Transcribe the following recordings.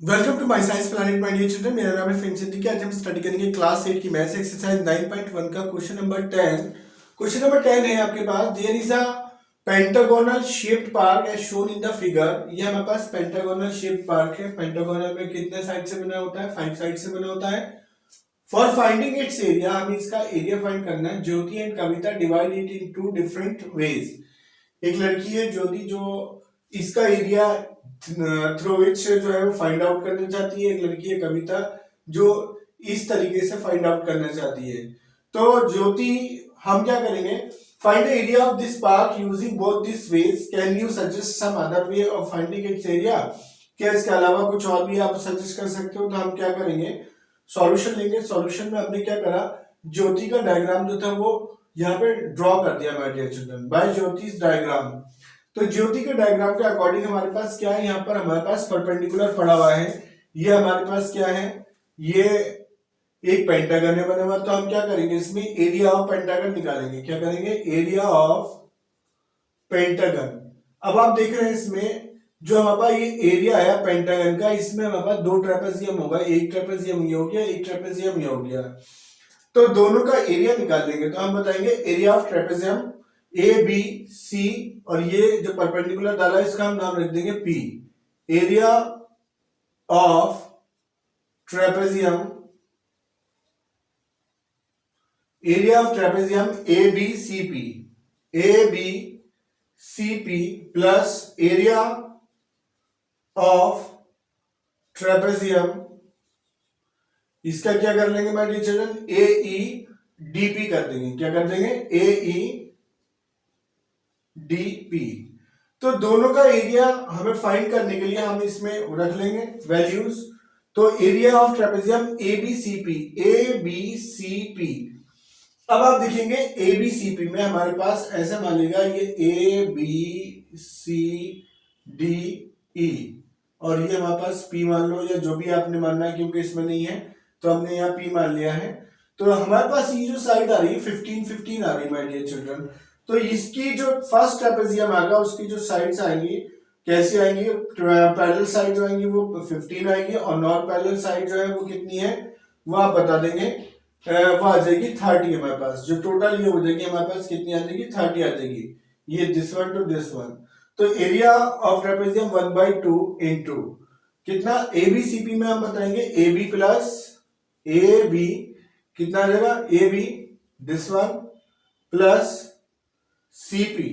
Welcome to my science planet my dear children. मेरा नाम है फिन सिद्दीकी। आज हम स्टडी करेंगे क्लास 8 की मैथ्स एक्सरसाइज 9.1 का क्वेश्चन नंबर 10। क्वेश्चन नंबर 10 है आपके पास, there is a pentagonal shaped park as shown in the figure. ये हमारे पास पेंटागोनल शेप्ड पार्क है। पेंटागोनल में कितने साइड से बना होता है? 5 साइड से बना होता है। फॉर फाइंडिंग इट्स एरिया, हमें इसका एरिया फाइंड करना है। Jyoti and Kavita divide it in two different ways. एक लड़की है ज्योति जो इसका एरिया थ्रू विच जो है वो फाइंड आउट करना चाहती है। एक लड़की है कविता जो इस तरीके से फाइंड आउट करना चाहती है। तो ज्योति, हम क्या करेंगे? Find the area of this park using both this ways. Can you suggest some other way of finding its area? क्या इसके अलावा कुछ और भी आप सजेस्ट कर सकते हो? तो हम क्या करेंगे, सॉल्यूशन लेंगे। सॉल्यूशन में हमने क्या करा, ज्योति का डायग्राम जो था वो यहाँ पे ड्रॉ कर दिया माय डियर चिल्ड्रन, बाय ज्योतिष डायग्राम। तो ज्योति के डायग्राम के अकॉर्डिंग हमारे पास क्या है, यहाँ पर हमारे पास परपेंडिकुलर पड़ा हुआ है। ये हमारे पास क्या है, ये एक पेंटागन है बना हुआ। तो हम क्या करेंगे, इसमें एरिया ऑफ पेंटागन निकालेंगे। क्या करेंगे? Area of pentagon. अब आप देख रहे हैं इसमें जो हमारे पास ये एरिया है पेंटागन का, इसमें हमारे पास दो ट्रेपेजियम होगा। एक ट्रेपेजियम ये हो गया, एक ट्रेपेजियम ये हो गया। तो दोनों का एरिया निकाल लेंगे। तो हम बताएंगे area of trapezium A B C, और ये जो परपेंडिकुलर डाला है इसका हम नाम रख देंगे P. Area of trapezium, area of trapezium A B C P, A B C P plus area of trapezium, इसका क्या कर लेंगे my dear children, A E D P कर देंगे। क्या कर देंगे? A E D P. तो दोनों का एरिया हमें फाइंड करने के लिए हम इसमें रख लेंगे वैल्यूज। तो area of trapezium A B C P, A B C P. अब आप देखेंगे ए बी सी पी में हमारे पास ऐसा मान लीजिएगा, ये ए बी सी डी ई, और ये हमारे पास पी मान लो, या जो भी आपने मानना है, क्योंकि इसमें नहीं है तो हमने यहाँ पी मान लिया है। तो हमारे पास ये जो साइड आ रही है 15 15 आ रही है माय डियर चिल्ड्रन। तो इसकी जो फर्स्ट ट्रेपेजियम आएगा उसकी जो साइड्स आएंगी कैसी आएंगी, पैरेलल साइड जो आएंगी वो 15 आएंगी, और नॉन पैरेलल साइड जो है वो कितनी है वो आप बता देंगे। वो आ जाएगी 30 हमारे पास। जो टोटल ये हो जाएगी हमारे पास कितनी आ जाएगी, 30 आ जाएगी। ये this one to this one. तो एरिया ऑफ ट्रेपेजियम 1/2 इंटू कितना, ए बी सी पी में हम बताएंगे A B plus A B, कितना आ जाएगा, A B this one plus C P,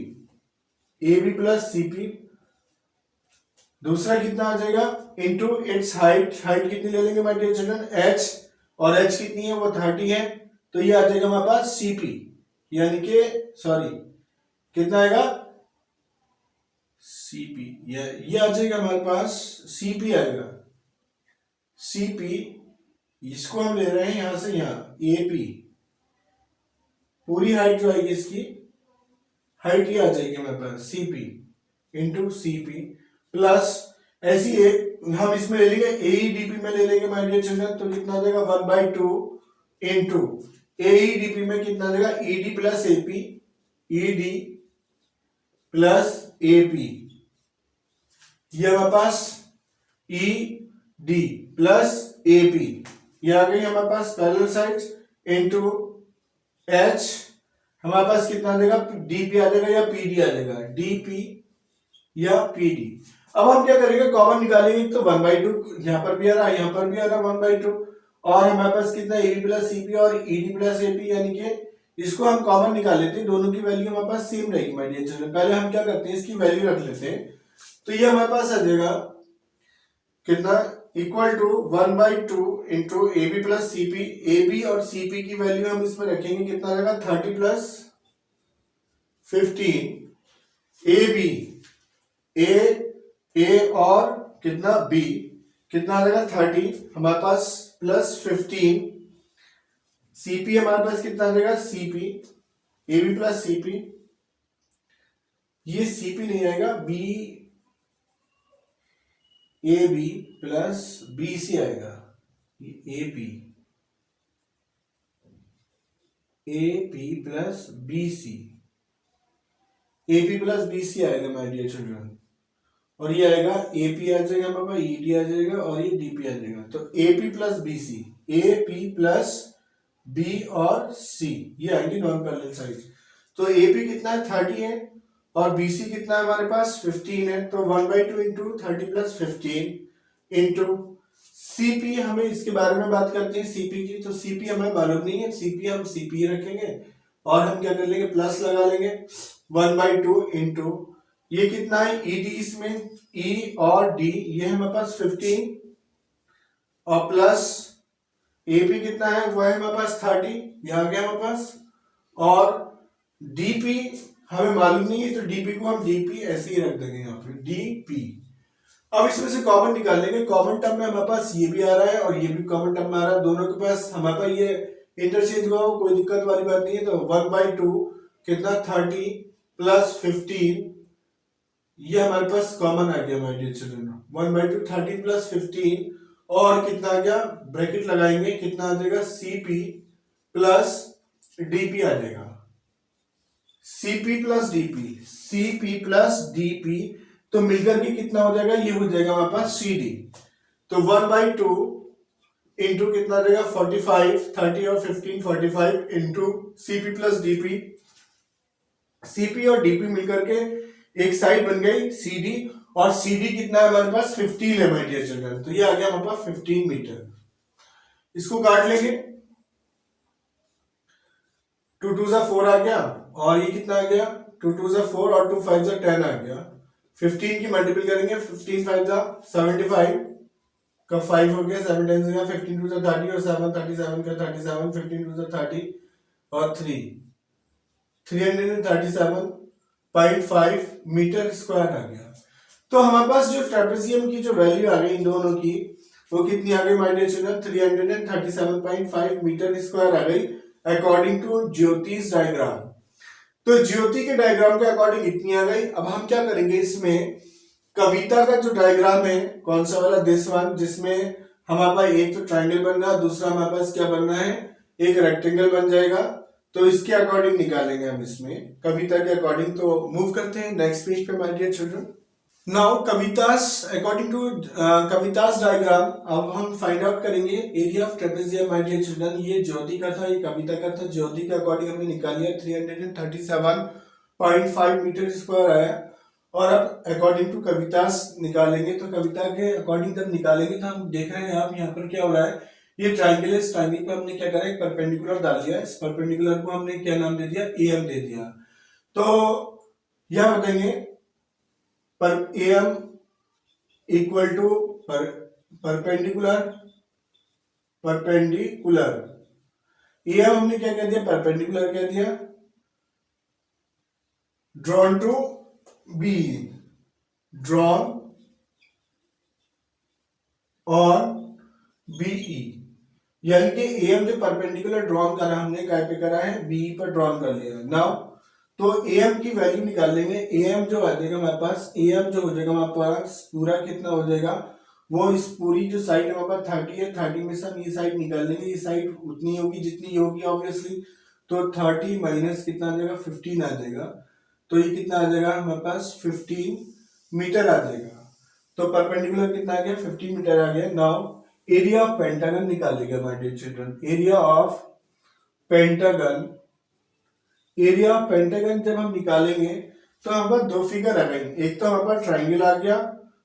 A B plus C P. दूसरा कितना आ जाएगा, इंटू इट्स हाइट। हाइट कितनी ले लेंगे माय डियर चिल्ड्रन, एच, और एच कितनी है वो 30 है। तो ये आ जाएगा हमारे पास सीपी, यानी कि सॉरी कितना आएगा, सीपी, ये आ जाएगा हमारे पास सीपी आएगा। सीपी, इसको हम ले रहे हैं यहां से यहां, एपी। पूरी हाइट जो आएगी इसकी हाइट ये आ जाएगी हमारे पास सीपी इंटू सीपी प्लस ऐसी एक हम इसमें ले लेंगे एईडीपी में ले लेंगे माय डियर चिल्ड्रन। तो कितना आ जाएगा 1/2 इंटू एईडीपी में कितना आ जाएगा, ED plus AP, ED plus AP. ये हमारे पास ई डी प्लस एपी, ये आ गई हमारे पास पैरेलल साइड्स इंटू एच। हमारे पास कितना आ जाएगा, डीपी आ जाएगा या पीडी आ जाएगा, डीपी या पीडी। अब हम क्या करेंगे, कॉमन निकालेंगे। तो 1/2 यहाँ पर भी आ रहा है, यहाँ पर भी आ रहा है 1/2, और हमारे पास कितना एबी प्लस सीपी और ईडी प्लस एपी, यानी कि इसको हम कॉमन निकाल लेते हैं। दोनों की वैल्यू हमारे पास सेम रहेगी माय डियर चिल्ड्रन। पहले हम क्या करते हैं, इसकी वैल्यू रख लेते हैं। तो ये हमारे पास आ जाएगा कितना, equal to 1/2 into A B plus CP. A B और सीपी की वैल्यू हम इसमें रखेंगे, कितना आ जाएगा 30 प्लस 15। ए बी, ए और कितना बी, कितना आ जाएगा 30 हमारे पास प्लस 15। सीपी हमारे पास कितना आ जाएगा, CP, A B plus CP, ये सीपी नहीं आएगा, B A B plus B C आएगा, A P, A P plus B C, A P plus B C आएगा माय डियर चिल्ड्रन। और ये आएगा AP आ जाएगा हमारे पास, ED आ जाएगा और ये DP आ जाएगा। तो AP plus BC, AP plus B और C ये आएंगे नॉन पैरेलल साइड। तो AP कितना है 30 है और BC कितना है हमारे पास 15 है। तो 1/2 इंटू 30 प्लस 15 इंटू CP, हमें इसके बारे में बात करते हैं CP की। तो CP हमें मालूम नहीं है, CP हम CP रखेंगे और हम क्या कर लेंगे प्लस लगा लेंगे 1/2 इंटू ये कितना है ED, इसमें E और D ये हमारे पास 15 और प्लस AP कितना है वो है हमारे पास 30 यहाँ गया हमारे पास, और DP हमें मालूम नहीं है तो DP को हम DP ऐसे ही रख देंगे यहाँ पे DP। अब इसमें से कॉमन निकाल लेंगे, कॉमन टर्म में हमारे पास ये भी आ रहा है और ये भी कॉमन टर्म में आ रहा है, दोनों के पास हमारे पास ये इंटरचेंज हुआ हो, कोई दिक्कत वाली बात नहीं है। तो 1/2 कितना 30 प्लस 15 ये हमारे पास कॉमन आ गया माय डियर चिल्ड्रन, 1/2 30 प्लस 15 और कितना आ गया ब्रैकेट लगाएंगे कितना आ जाएगा CP प्लस DP आ जाएगा, CP plus DP, CP plus DP तो मिलकर के कितना हो जाएगा ये हो जाएगा हमारे पास CD। तो 1/2 इंटू कितना आ जाएगा 45, 30 और 15 45 into CP plus DP, CP और DP मिलकर के एक साइड बन गई CD और CD कितना है हमारे पास 15 है माय डियर चिल्ड्रन। तो ये आ गया हमारे पास 15 मीटर। इसको काट लेंगे, 2 2 जा 4 आ गया और ये कितना आ गया 2 2 जा 4 और 2 5 जा 10 आ गया। 15 की मल्टीपल करेंगे 15 5 जा 75 का 5 हो गया, 7 10 जा 15 2 जा 30 और 7 37 का 37, 15 2 जा 30 और 3 337.5 मीटर स्क्वायर आ गया। तो हमारे पास जो ट्रेपेजियम की जो वैल्यू आ गई इन दोनों की वो कितनी आ गई my dear children 337.5 metre square आ गई अकॉर्डिंग टू ज्योतिष डायग्राम। तो ज्योति के डायग्राम के अकॉर्डिंग इतनी आ गई। अब हम क्या करेंगे इसमें कविता का जो डायग्राम है कौन सा वाला दिस वन, जिसमें हमारे पास एक तो ट्राइंगल बन रहा है, दूसरा हमारे पास क्या बनना है एक रेक्टेंगल बन जाएगा। तो इसके अकॉर्डिंग निकालेंगे हम इसमें कविता के अकॉर्डिंग। तो मूव करते हैं नेक्स्ट पेज पे my dear children. Now Kavita's according to Kavita's diagram अब हम फाइंड आउट करेंगे area of trapezium my dear children. ये ज्योति का था, ये कविता का था। ज्योति के अकॉर्डिंग हमने निकाल लिया 337.5 मीटर स्क्वायर आया और अब अकॉर्डिंग टू कवितास निकालेंगे। तो कविता के अकॉर्डिंग जब निकालेंगे तो हम देख रहे हैं आप यहाँ पर क्या हो रहा है, ये ट्राइंगल है, इस ट्राइंगल पे हमने क्या करा एक परपेंडिकुलर डाल दिया, इस परपेंडिकुलर को हमने क्या नाम दे दिया AM दे दिया। तो यह बताएंगे पर AM equal to perpendicular AM हमने क्या कह दिया परपेंडिकुलर कह दिया, drawn to B, drawn on BE, यानी कि AM जो परपेंडिकुलर ड्रॉन करा हमने काय पे करा है BE पर ड्रॉन कर लिया। नाउ तो AM की वैल्यू निकाल लेंगे। AM जो आ जाएगा हमारे पास, AM जो हो जाएगा हमारे पास पूरा कितना हो जाएगा वो इस पूरी जो साइड हमारे पास 30 है, 30 में से हम ये साइड निकाल लेंगे, ये साइड उतनी होगी जितनी होगी ऑब्वियसली। तो 30 माइनस कितना आ जाएगा 15 आ जाएगा। तो ये कितना आ जाएगा हमारे पास 15 मीटर आ जाएगा। तो परपेंडिकुलर कितना आ गया 15 मीटर आ गया। नाउ एरिया ऑफ पेंटागन निकालेगा my dear children. Area of pentagon, area of pentagon जब हम निकालेंगे तो हमारे पास दो फिगर आ गई, एक तो हमारे पास ट्राइंगल आ गया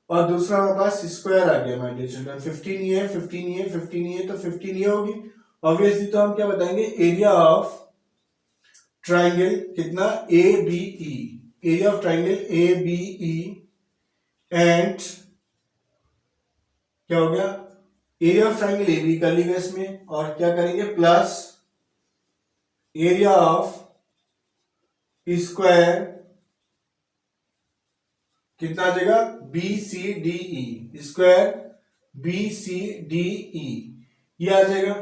और दूसरा हमारे पास स्क्वायर आ गया माय डियर चिल्ड्रन। 15 ये है, 15 ये, 15 ये, तो 15 ये होगी ऑब्वियसली। तो हम क्या बताएंगे एरिया ऑफ ट्राइंगल कितना ABE, area of triangle ABE and क्या हो गया एरिया ऑफ ट्राइंगल AB कर लीजिए इसमें और क्या करेंगे प्लस एरिया ऑफ स्क्वायर कितना आ जाएगा BCDE, स्क्वायर BCDE ये आ जाएगा।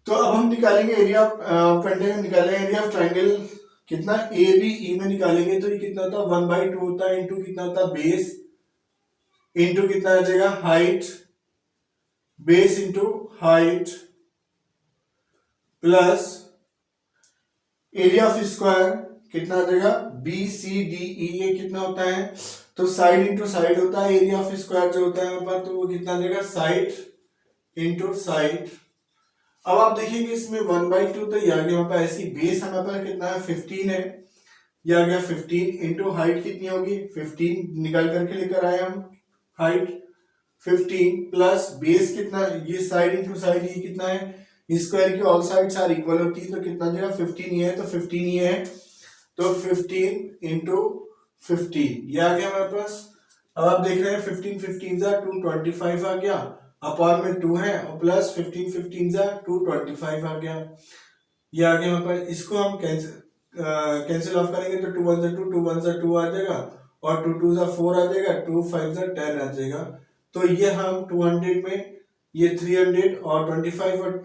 तो अब हम निकालेंगे एरिया ऑफ पेंटागन, निकालेंगे एरिया ऑफ ट्राइंगल कितना ABE में निकालेंगे तो ये कितना होता है 1/2 होता है इंटू कितना होता है बेस इंटू कितना आ जाएगा height, base into height plus area of square कितना आ जाएगा BCDE, ये कितना होता है तो साइड इंटू साइड होता है, एरिया ऑफ स्क्वायर जो होता है यहाँ पर, तो वो कितना आ जाएगा साइड इंटू साइड। अब आप देखेंगे इसमें 1/2 तो ये आ गया हमारे पास, ऐसी बेस हमारे पास कितना है 15 है, ये आ गया 15 इंटू हाइट कितनी होगी 15 निकाल करके लेकर आए हम, हाइट 15 प्लस बेस कितना, ये साइड इंटू साइड ये कितना है, स्क्वायर की ऑल साइड्स आर इक्वल होती है तो कितना जाएगा 15 ये है तो 15 ये है, तो 15 इंटू 15 ये आ गया हमारे पास। अब आप देख रहे हैं 15 15 जा 225 आ गया, अपॉन में 2 है और प्लस 15 15 जा 225 आ गया, ये आ गया हमारे पास। इसको हम कैंसिल ऑफ करेंगे तो 2 1 जा 2 2 1 जा 2 आ जाएगा और 2 2 जा 4 आ जाएगा, 2 5 जा 10 आ जाएगा। तो ये हम 200 में ये 300 और 25 और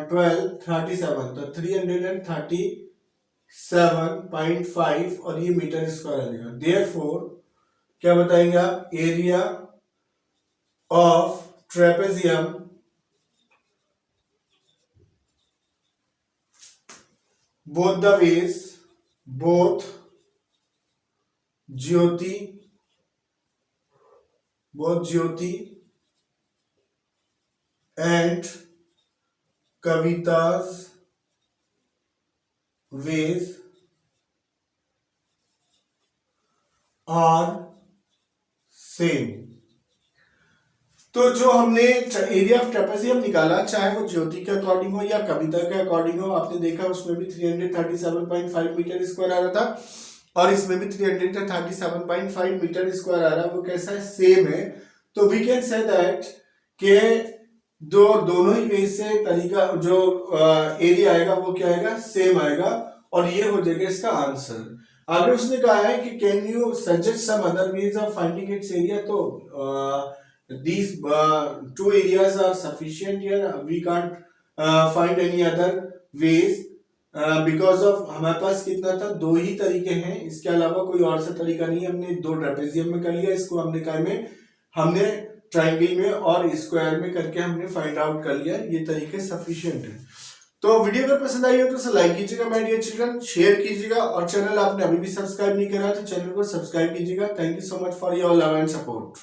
12 37, तो 337.5 और ये मीटर स्क्वायर आ जाएगा। देयरफॉर क्या बताएंगे आप, area of trapezium both the ways, both Jyoti and Kavita's ways are same। तो जो हमने एरिया ऑफ ट्रेपेजियम निकाला, चाहे वो ज्योति के अकॉर्डिंग हो या कविता के अकॉर्डिंग हो, आपने देखा उसमें भी 337.5 मीटर स्क्वायर आ रहा था और इसमें भी 337.5 मीटर स्क्वायर आ रहा है, वो कैसा है, सेम है। तो वी कैन से दैट के दोनों ही वेज से तरीका जो एरिया आएगा वो क्या आएगा, सेम आएगा, और ये हो जाएगा इसका आंसर। आगे उसने कहा है कि can you suggest some other ways of finding its area, तो these two areas are sufficient here, we can't find any other ways because of हमारे पास कितना था, दो ही तरीके हैं, इसके अलावा कोई और सा तरीका नहीं है। हमने दो ट्रेपेजियम में कर लिया, इसको हमने काय में, हमने ट्रायंगल में और स्क्वायर में करके हमने फाइंड आउट कर लिया, ये तरीके सफिशिएंट है। तो वीडियो अगर पसंद आई हो तो उसे लाइक कीजिएगा माय डियर चिल्ड्रन, शेयर कीजिएगा, और चैनल आपने अभी भी सब्सक्राइब नहीं करा तो चैनल को सब्सक्राइब कीजिएगा। Thank you so much for your love and support.